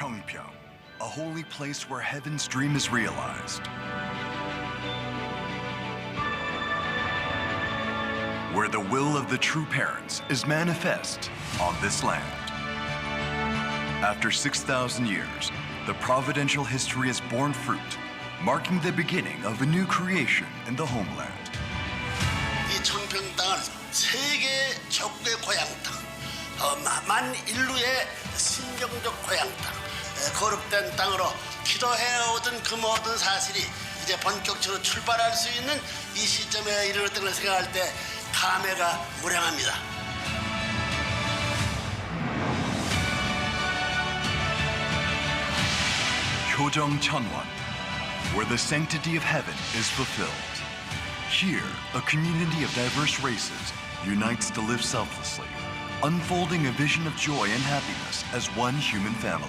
Cheongpyeong, a holy place where heaven's dream is realized. Where the will of the true parents is manifest on this land. After 6,000 years, the providential history has borne fruit, marking the beginning of a new creation in the homeland. 이 청평 땅은 세계 적국의 고향 땅, 만인류의 신정적 고향 땅, 거룩된 땅으로 기도해오던 그 모든 사실이 이제 본격적으로 출발할 수 있는 이 시점에 이르렀던 걸 생각할 때 감회가 무량합니다. Hyojong Cheonwon, where the sanctity of heaven is fulfilled. Here, a community of diverse races unites to live selflessly, unfolding a vision of joy and happiness as one human family.